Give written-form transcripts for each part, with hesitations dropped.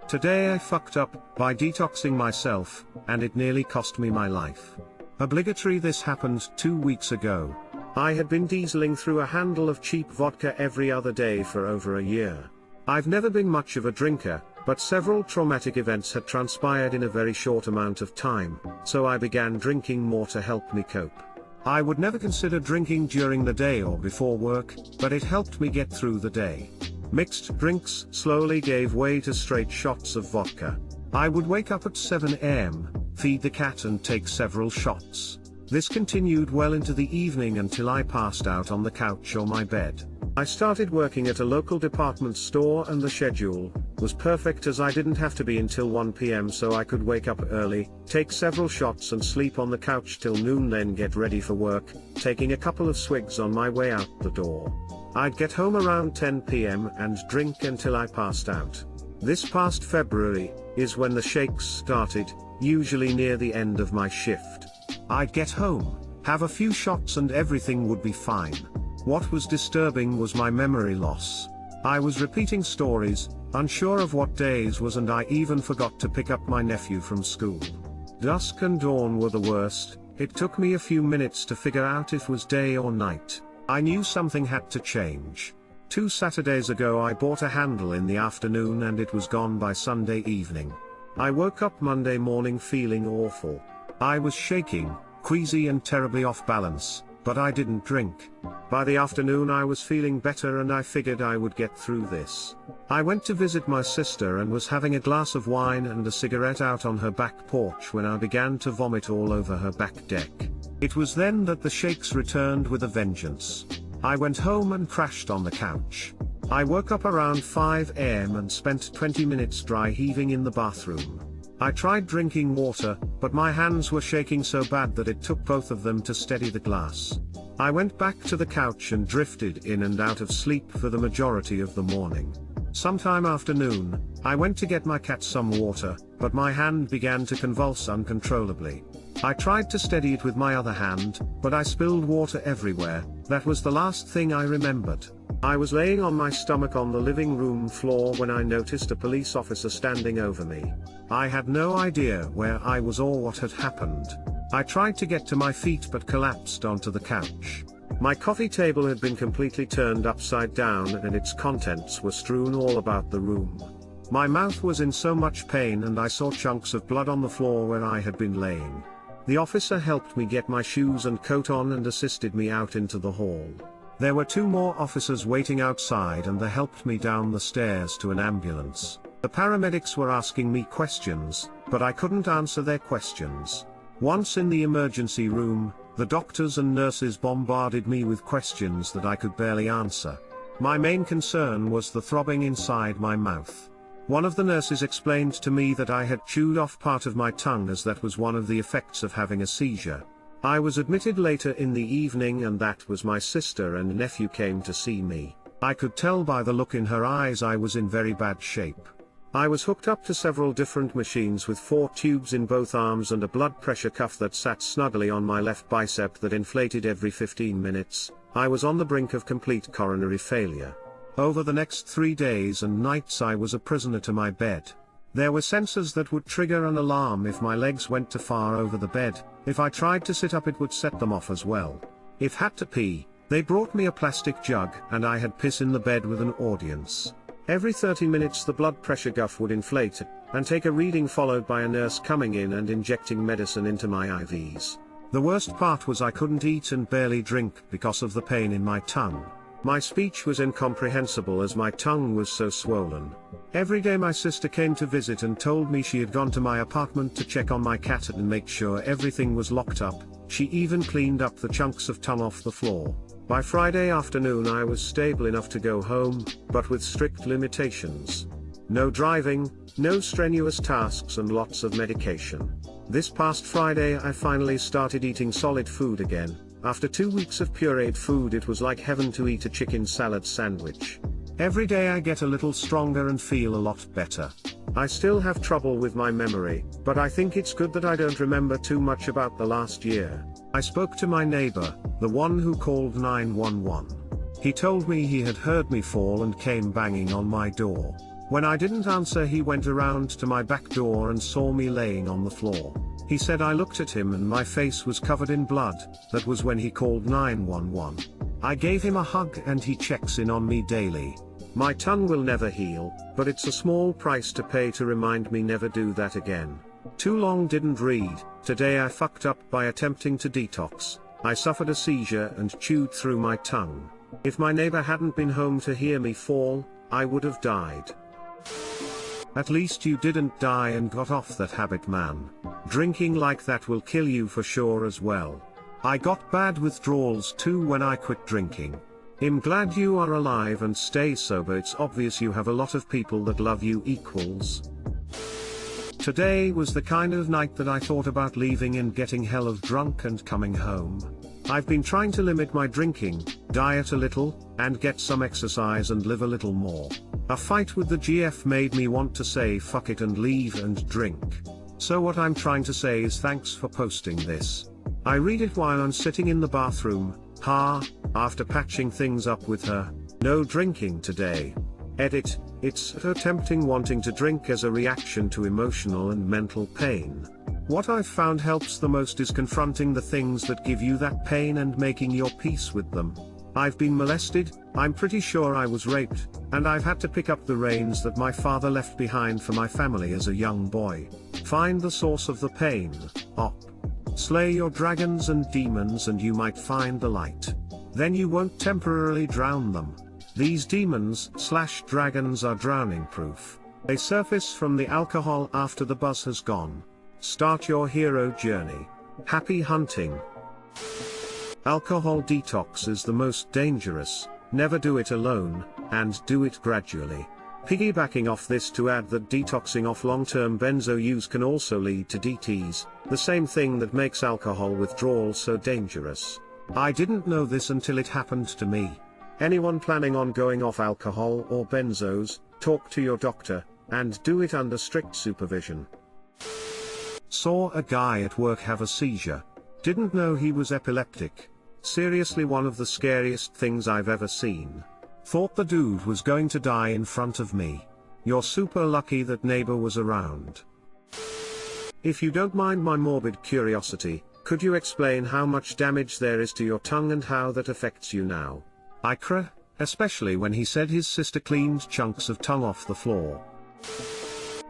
Today I fucked up by detoxing myself, and it nearly cost me my life. Obligatory. This happened 2 weeks ago. I had been dieseling through a handle of cheap vodka every other day for over a year. I've never been much of a drinker, but several traumatic events had transpired in a very short amount of time, so I began drinking more to help me cope. I would never consider drinking during the day or before work, but it helped me get through the day. Mixed drinks slowly gave way to straight shots of vodka. I would wake up at 7 a.m., feed the cat and take several shots. This continued well into the evening until I passed out on the couch or my bed. I started working at a local department store and the schedule was perfect as I didn't have to be until 1 p.m. so I could wake up early, take several shots and sleep on the couch till noon, then get ready for work, taking a couple of swigs on my way out the door. I'd get home around 10 p.m. and drink until I passed out. This past February is when the shakes started, usually near the end of my shift. I'd get home, have a few shots and everything would be fine. What was disturbing was my memory loss. I was repeating stories, unsure of what days was, and I even forgot to pick up my nephew from school. Dusk and dawn were the worst. It took me a few minutes to figure out if it was day or night. I knew something had to change. 2 Saturdays ago I bought a handle in the afternoon and it was gone by Sunday evening. I woke up Monday morning feeling awful. I was shaking, queasy and terribly off balance, but I didn't drink. By the afternoon I was feeling better and I figured I would get through this. I went to visit my sister and was having a glass of wine and a cigarette out on her back porch when I began to vomit all over her back deck. It was then that the shakes returned with a vengeance. I went home and crashed on the couch. I woke up around 5 a.m. and spent 20 minutes dry heaving in the bathroom. I tried drinking water, but my hands were shaking so bad that it took both of them to steady the glass. I went back to the couch and drifted in and out of sleep for the majority of the morning. Sometime after noon, I went to get my cat some water, but my hand began to convulse uncontrollably. I tried to steady it with my other hand, but I spilled water everywhere. That was the last thing I remembered. I was laying on my stomach on the living room floor when I noticed a police officer standing over me. I had no idea where I was or what had happened. I tried to get to my feet but collapsed onto the couch. My coffee table had been completely turned upside down and its contents were strewn all about the room. My mouth was in so much pain and I saw chunks of blood on the floor where I had been laying. The officer helped me get my shoes and coat on and assisted me out into the hall. There were 2 more officers waiting outside and they helped me down the stairs to an ambulance. The paramedics were asking me questions, but I couldn't answer their questions. Once in the emergency room, the doctors and nurses bombarded me with questions that I could barely answer. My main concern was the throbbing inside my mouth. One of the nurses explained to me that I had chewed off part of my tongue as that was one of the effects of having a seizure. I was admitted later in the evening and that was my sister and nephew came to see me. I could tell by the look in her eyes I was in very bad shape. I was hooked up to several different machines with 4 tubes in both arms and a blood pressure cuff that sat snugly on my left bicep that inflated every 15 minutes. I was on the brink of complete coronary failure. Over the next 3 days and nights I was a prisoner to my bed. There were sensors that would trigger an alarm if my legs went too far over the bed. If I tried to sit up it would set them off as well. If had to pee, they brought me a plastic jug and I had piss in the bed with an audience. Every 30 minutes the blood pressure cuff would inflate and take a reading followed by a nurse coming in and injecting medicine into my IVs. The worst part was I couldn't eat and barely drink because of the pain in my tongue. My speech was incomprehensible as my tongue was so swollen. Every day my sister came to visit and told me she had gone to my apartment to check on my cat and make sure everything was locked up. She even cleaned up the chunks of tongue off the floor. By Friday afternoon I was stable enough to go home, but with strict limitations. No driving, no strenuous tasks and lots of medication. This past Friday I finally started eating solid food again. After 2 weeks of pureed food it was like heaven to eat a chicken salad sandwich. Every day I get a little stronger and feel a lot better. I still have trouble with my memory, but I think it's good that I don't remember too much about the last year. I spoke to my neighbor, the one who called 911. He told me he had heard me fall and came banging on my door. When I didn't answer, he went around to my back door and saw me laying on the floor. He said I looked at him and my face was covered in blood. That was when he called 911. I gave him a hug and he checks in on me daily. My tongue will never heal, but it's a small price to pay to remind me never do that again. Too long didn't read. Today I fucked up by attempting to detox. I suffered a seizure and chewed through my tongue. If my neighbor hadn't been home to hear me fall, I would have died. At least you didn't die and got off that habit, man. Drinking like that will kill you for sure as well. I got bad withdrawals too when I quit drinking. I'm glad you are alive and stay sober. It's obvious you have a lot of people that love you equals. Today was the kind of night that I thought about leaving and getting hell of drunk and coming home. I've been trying to limit my drinking, diet a little, and get some exercise and live a little more. A fight with the GF made me want to say fuck it and leave and drink. So what I'm trying to say is thanks for posting this. I read it while I'm sitting in the bathroom, after patching things up with her. No drinking today. Edit, it's her tempting wanting to drink as a reaction to emotional and mental pain. What I've found helps the most is confronting the things that give you that pain and making your peace with them. I've been molested, I'm pretty sure I was raped, and I've had to pick up the reins that my father left behind for my family as a young boy. Find the source of the pain, slay your dragons and demons and you might find the light. Then you won't temporarily drown them. These demons/dragons are drowning proof. They surface from the alcohol after the buzz has gone. Start your hero journey. Happy hunting. Alcohol detox is the most dangerous. Never do it alone, and do it gradually. Piggybacking off this to add that detoxing off long-term benzo use can also lead to DTs, the same thing that makes alcohol withdrawal so dangerous. I didn't know this until it happened to me. Anyone planning on going off alcohol or benzos, talk to your doctor, and do it under strict supervision. Saw a guy at work have a seizure. Didn't know he was epileptic. Seriously, one of the scariest things I've ever seen. Thought the dude was going to die in front of me. You're super lucky that neighbor was around. If you don't mind my morbid curiosity, could you explain how much damage there is to your tongue and how that affects you now? Ikra, especially when he said his sister cleaned chunks of tongue off the floor.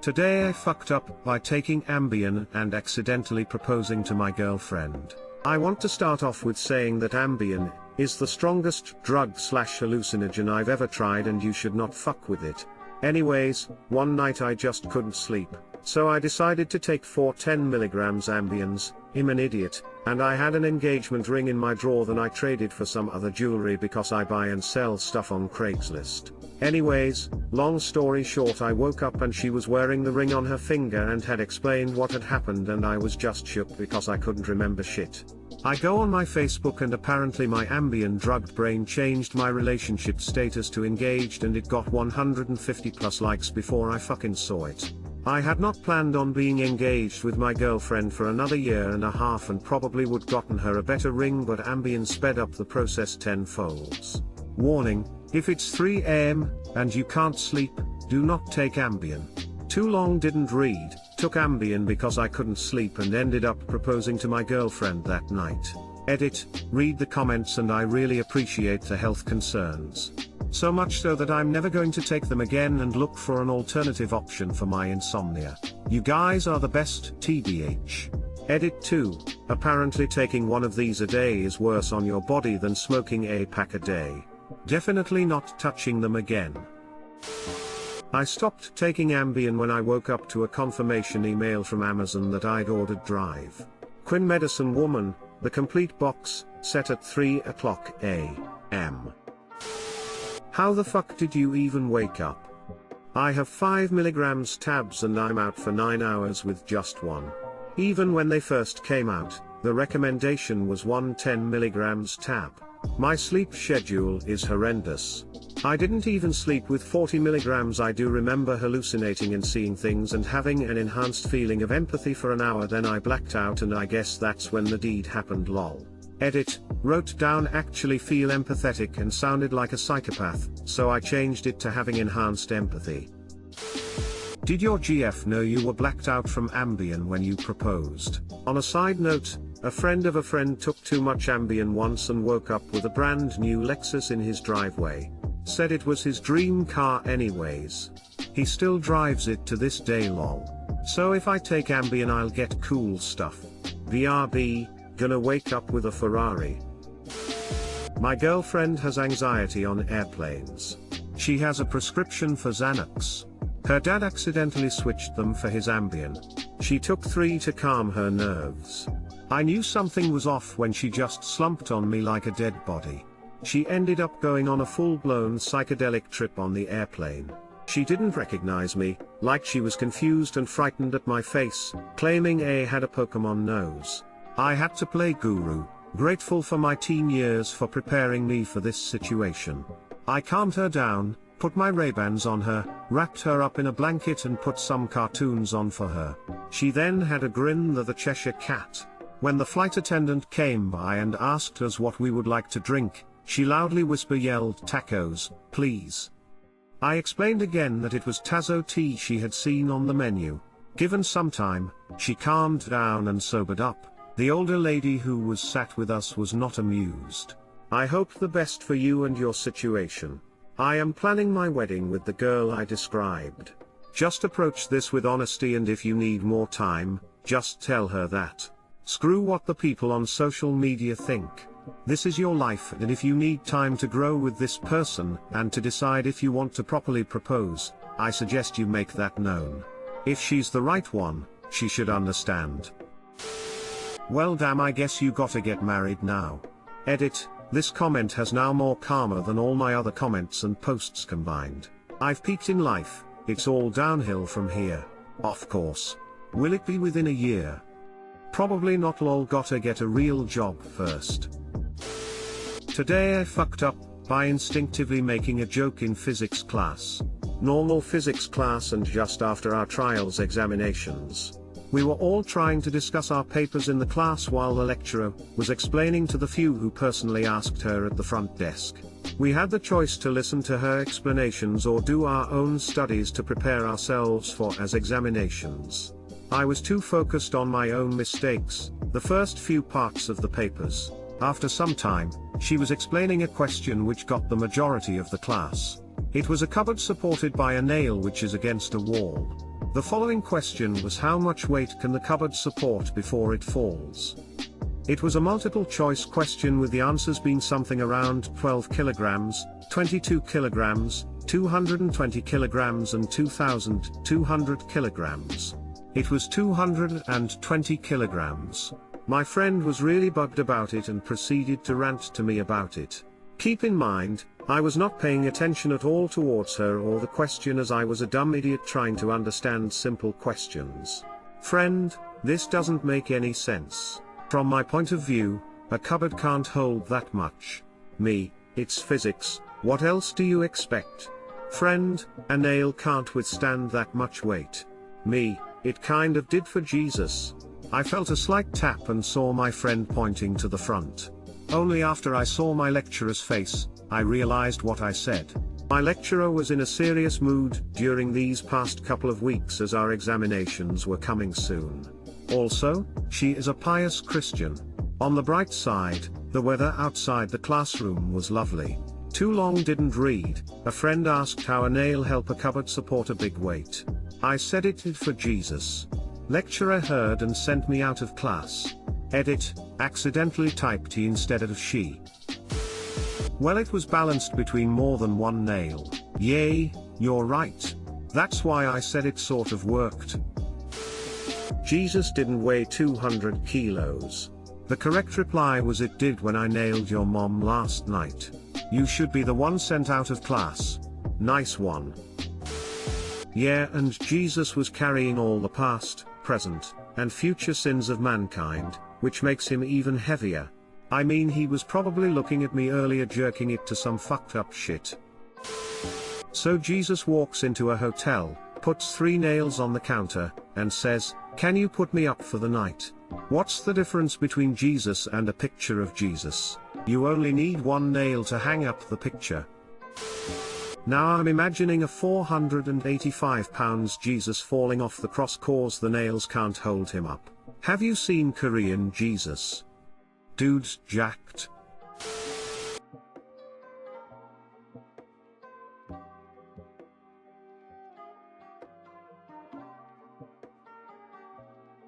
Today I fucked up by taking Ambien and accidentally proposing to my girlfriend. I want to start off with saying that Ambien is the strongest drug/hallucinogen I've ever tried and you should not fuck with it. Anyways, one night I just couldn't sleep, so I decided to take 4 10 mg Ambiens. I'm an idiot, and I had an engagement ring in my drawer that I traded for some other jewelry because I buy and sell stuff on Craigslist. Anyways, long story short, I woke up and she was wearing the ring on her finger and had explained what had happened and I was just shook because I couldn't remember shit. I go on my Facebook and apparently my Ambien drugged brain changed my relationship status to engaged and it got 150 plus likes before I fucking saw it. I had not planned on being engaged with my girlfriend for another year and a half and probably would gotten her a better ring, but Ambien sped up the process 10 folds. Warning, if it's 3 AM, and you can't sleep, do not take Ambien. Too long didn't read, took Ambien because I couldn't sleep and ended up proposing to my girlfriend that night. Edit, read the comments and I really appreciate the health concerns. So much so that I'm never going to take them again and look for an alternative option for my insomnia. You guys are the best, TBH. Edit 2, apparently taking one of these a day is worse on your body than smoking a pack a day. Definitely not touching them again. I stopped taking Ambien when I woke up to a confirmation email from Amazon that I'd ordered Drive Quinn Medicine Woman, the complete box, set at 3:00 AM. How the fuck did you even wake up? I have 5 mg tabs and I'm out for 9 hours with just one. Even when they first came out, the recommendation was 1 10 mg tab. My sleep schedule is horrendous. I didn't even sleep with 40 mg. I do remember hallucinating and seeing things and having an enhanced feeling of empathy for an hour, then I blacked out and I guess that's when the deed happened, lol. Edit, wrote down actually feel empathetic and sounded like a psychopath, so I changed it to having enhanced empathy. Did your GF know you were blacked out from Ambien when you proposed? On a side note, a friend of a friend took too much Ambien once and woke up with a brand new Lexus in his driveway. Said it was his dream car anyways. He still drives it to this day lol. So if I take Ambien I'll get cool stuff. VRB, gonna wake up with a Ferrari. My girlfriend has anxiety on airplanes. She has a prescription for Xanax. Her dad accidentally switched them for his Ambien. She took 3 to calm her nerves. I knew something was off when she just slumped on me like a dead body. She ended up going on a full-blown psychedelic trip on the airplane. She didn't recognize me, like she was confused and frightened at my face, claiming I had a Pokemon nose. I had to play guru, grateful for my teen years for preparing me for this situation. I calmed her down, put my Ray-Bans on her, wrapped her up in a blanket and put some cartoons on for her. She then had a grin like the Cheshire Cat. When the flight attendant came by and asked us what we would like to drink, she loudly yelled tacos, please. I explained again that it was Tazo tea she had seen on the menu. Given some time, she calmed down and sobered up. The older lady who was sat with us was not amused. I hope the best for you and your situation. I am planning my wedding with the girl I described. Just approach this with honesty, and if you need more time, just tell her that. Screw what the people on social media think. This is your life, and if you need time to grow with this person and to decide if you want to properly propose, I suggest you make that known. If she's the right one, she should understand. Well damn, I guess you gotta get married now. Edit, this comment has now more karma than all my other comments and posts combined. I've peaked in life, it's all downhill from here. Of course. Will it be within a year? Probably not lol, gotta get a real job first. Today I fucked up by instinctively making a joke in physics class. Normal physics class, and just after our trials examinations. We were all trying to discuss our papers in the class while the lecturer was explaining to the few who personally asked her at the front desk. We had the choice to listen to her explanations or do our own studies to prepare ourselves for as examinations. I was too focused on my own mistakes, the first few parts of the papers. After some time, she was explaining a question which got the majority of the class. It was a cupboard supported by a nail which is against a wall. The following question was, how much weight can the cupboard support before it falls? It was a multiple choice question with the answers being something around 12 kilograms, 22 kilograms, 220 kilograms and 2,200 kilograms. It was 220 kilograms. My friend was really bugged about it and proceeded to rant to me about it. Keep in mind, I was not paying attention at all towards her or the question, as I was a dumb idiot trying to understand simple questions. Friend, this doesn't make any sense. From my point of view, a cupboard can't hold that much. Me, it's physics, what else do you expect? Friend, a nail can't withstand that much weight. Me, it kind of did for Jesus. I felt a slight tap and saw my friend pointing to the front. Only after I saw my lecturer's face, I realized what I said. My lecturer was in a serious mood during these past couple of weeks as our examinations were coming soon. Also, she is a pious Christian. On the bright side, the weather outside the classroom was lovely. Too long didn't read. A friend asked how a nail help a cupboard support a big weight. I said it did for Jesus. Lecturer heard and sent me out of class. Edit, accidentally typed he instead of she. Well, it was balanced between more than one nail. Yay, you're right. That's why I said it sort of worked. Jesus didn't weigh 200 kilos. The correct reply was, it did when I nailed your mom last night. You should be the one sent out of class. Nice one. Yeah, and Jesus was carrying all the past, present, and future sins of mankind, which makes him even heavier. I mean, he was probably looking at me earlier jerking it to some fucked up shit. So Jesus walks into a hotel, puts 3 nails on the counter, and says, "Can you put me up for the night?" What's the difference between Jesus and a picture of Jesus? You only need 1 nail to hang up the picture. Now I'm imagining a 485 pounds Jesus falling off the cross cause the nails can't hold him up. Have you seen Korean Jesus? Dude's jacked.